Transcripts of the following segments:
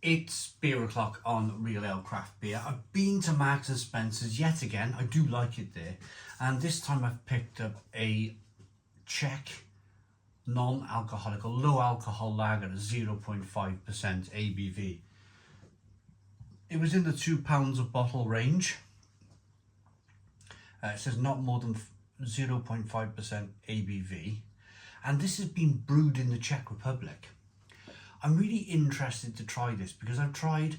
It's beer o'clock on Real Ale Craft Beer. I've been to Marks and Spencer's yet again. I do like it there. And this time I've picked up a Czech non-alcoholic or low alcohol lager at 0.5% ABV. It was in the £2 a bottle range. It says not more than 0.5% ABV. And this has been brewed in the Czech Republic. I'm really interested to try this because I've tried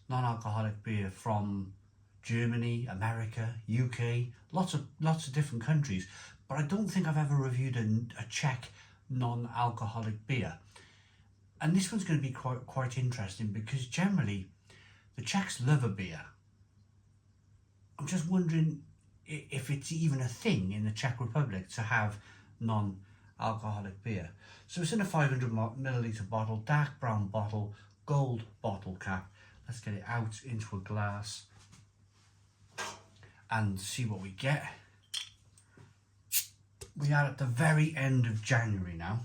non-alcoholic beer from Germany, America, UK, lots of different countries, but I don't think I've ever reviewed a Czech non-alcoholic beer. And this one's going to be quite interesting because generally the Czechs love a beer. I'm just wondering if it's even a thing in the Czech Republic to have non-alcoholic beer. So it's in a 500 milliliter bottle, dark brown bottle, gold bottle cap. Let's get it out into a glass and see what we get. We are at the very end of January now.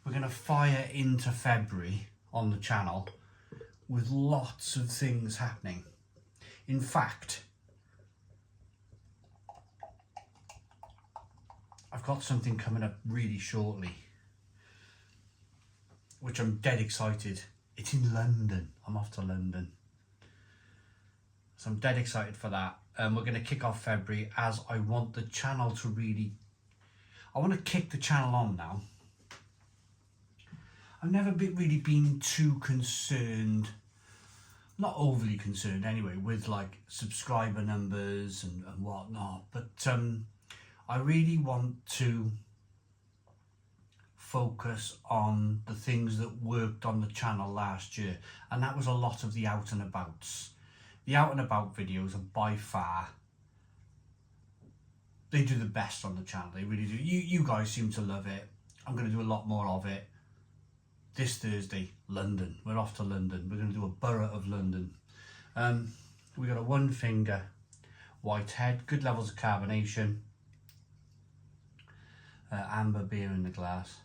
We're going to fire into February on the channel with lots of things happening. In fact, I've got something coming up really shortly, which I'm dead excited. It's in London. I'm off to London. So I'm dead excited for that. We're going to kick off February as I want the channel to I want to kick the channel on now. I've never really been too concerned, not overly concerned anyway, with like subscriber numbers and whatnot, but I really want to focus on the things that worked on the channel last year, and that was a lot of the out and abouts. The out and about videos are by far, they do the best on the channel, they really do. You guys seem to love it. I'm going to do a lot more of it. This Thursday, London. We're off to London. We're going to do a borough of London. We got a one finger white head, good levels of carbonation. Amber beer in the glass.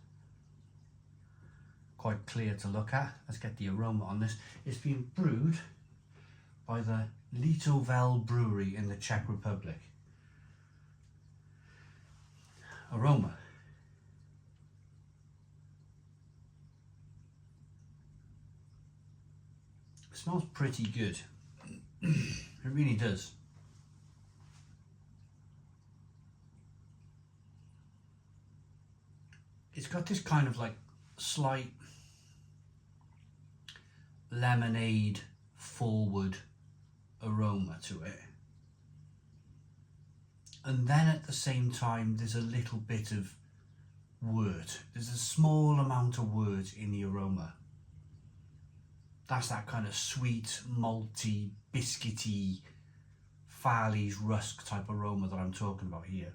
Quite clear to look at. Let's get the aroma on this. It's been brewed by the Litovel Brewery in the Czech Republic. Aroma. It smells pretty good. It really does. It's got this kind of like slight lemonade forward aroma to it. And then at the same time, there's a little bit of wort. There's a small amount of wort in the aroma. That's that kind of sweet, malty, biscuity, Farley's rusk type aroma that I'm talking about here.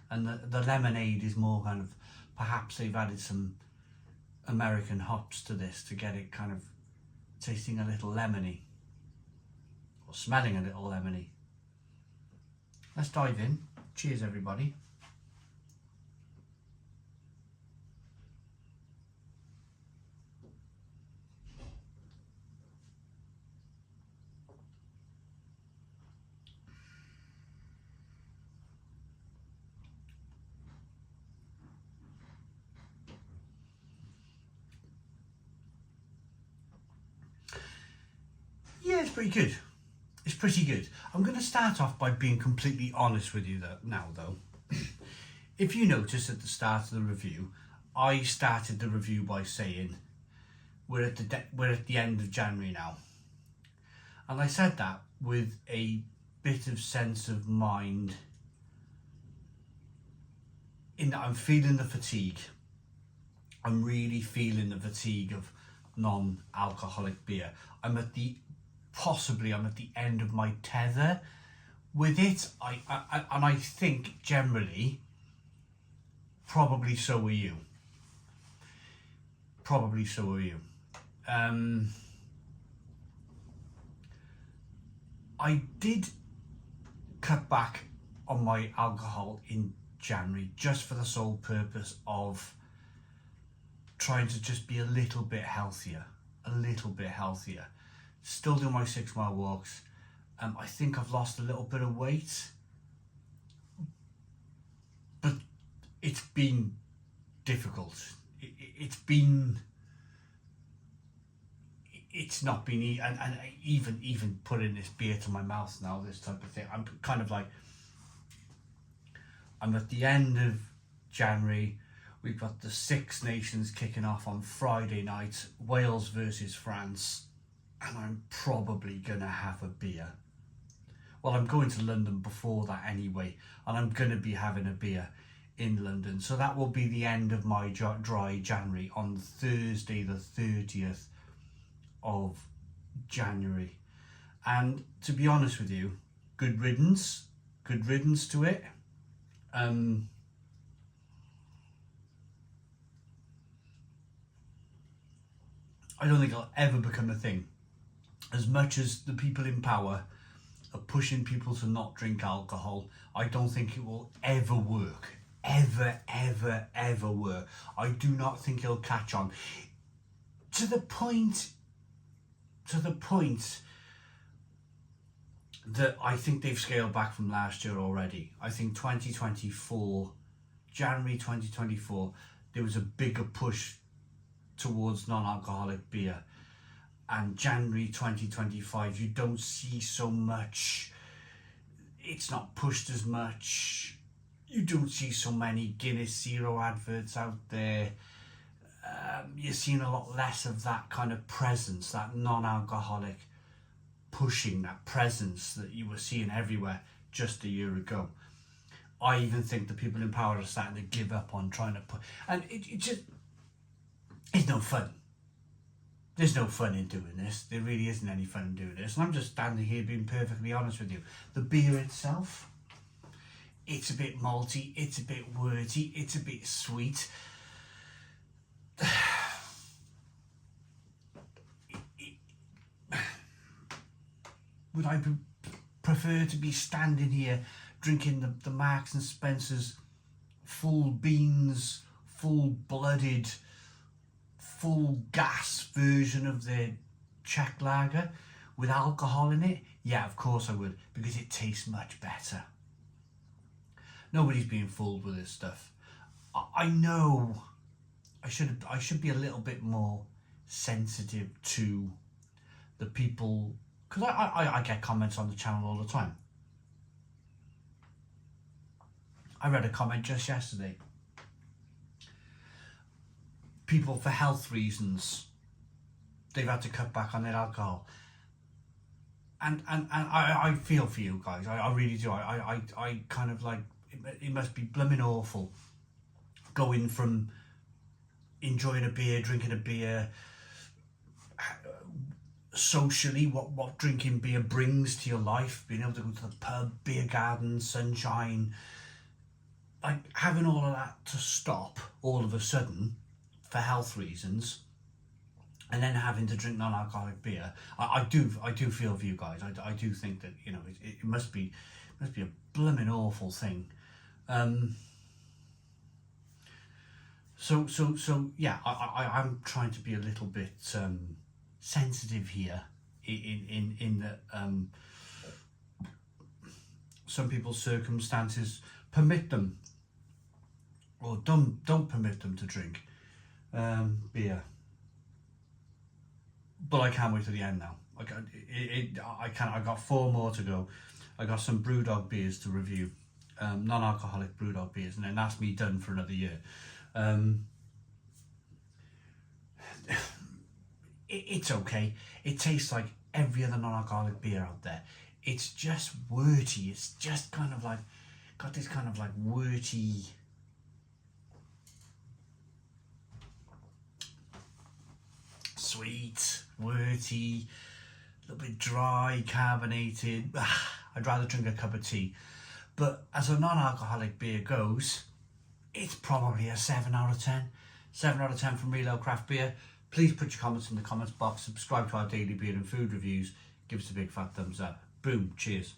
And the lemonade is more kind of, perhaps they've added some American hops to this to get it kind of tasting a little lemony, or smelling a little lemony. Let's dive in. Cheers, everybody. Yeah, it's pretty good. It's pretty good. I'm going to start off by being completely honest with you though. If you notice at the start of the review, I started the review by saying we're at the end of January now. And I said that with a bit of sense of mind in that I'm feeling the fatigue. I'm really feeling the fatigue of non-alcoholic beer. I'm at the end of my tether with it. I think generally, probably so are you. Probably so are you. I did cut back on my alcohol in January just for the sole purpose of trying to just be a little bit healthier. Still doing my 6 mile walks. I think I've lost a little bit of weight, but it's been difficult. It's not been easy, and even putting this beer to my mouth now, this type of thing, I'm kind of like, I'm at the end of January. We've got the Six Nations kicking off on Friday night, Wales versus France, and I'm probably gonna have a beer. Well, I'm going to London before that anyway, and I'm gonna be having a beer in London. So that will be the end of my dry January on Thursday the 30th of January. And to be honest with you, good riddance to it. I don't think it'll ever become a thing. As much as the people in power are pushing people to not drink alcohol, I don't think it will ever work. Ever work. I do not think it'll catch on. To the point that I think they've scaled back from last year already. I think 2024, January 2024, there was a bigger push towards non-alcoholic beer, and January 2025 you don't see so much. It's not pushed as much. You don't see so many Guinness Zero adverts out there. You're seeing a lot less of that kind of presence, that non-alcoholic pushing, that presence that you were seeing everywhere just a year ago. I even think the people in power are starting to give up on trying to put, and it just, it's no fun. There's no fun in doing this. There really isn't any fun in doing this. And I'm just standing here being perfectly honest with you. The beer itself, it's a bit malty, it's a bit worty, it's a bit sweet. Would I prefer to be standing here drinking the Marks and Spencer's full beans, full-blooded, full gas version of their Czech lager with alcohol in it? Yeah, of course I would, because it tastes much better. Nobody's being fooled with this stuff. I know I should be a little bit more sensitive to the people, because I get comments on the channel all the time. I read a comment just yesterday. People, for health reasons, they've had to cut back on their alcohol. And I feel for you guys. I really do. I kind of like, it must be blooming awful going from enjoying a beer, drinking a beer, socially, what drinking beer brings to your life, being able to go to the pub, beer garden, sunshine, like having all of that to stop all of a sudden for health reasons, and then having to drink non-alcoholic beer. I do feel for you guys. I do think that, you know, it must be a blooming awful thing. So yeah, I'm trying to be a little bit sensitive here in that some people's circumstances permit them, or don't permit them to drink beer. But I can't wait to the end now. I got 4 more to go. I got some Brewdog beers to review, non-alcoholic Brewdog beers, and then that's me done for another year. It's okay. It tastes like every other non-alcoholic beer out there. It's just worty. It's just kind of like, got this kind of like worty, sweet, worty, a little bit dry, carbonated. I'd rather drink a cup of tea. But as a non-alcoholic beer goes, it's probably a 7 out of 10. 7 out of 10 from Real Ale Craft Beer. Please put your comments in the comments box. Subscribe to our daily beer and food reviews. Give us a big fat thumbs up. Boom. Cheers.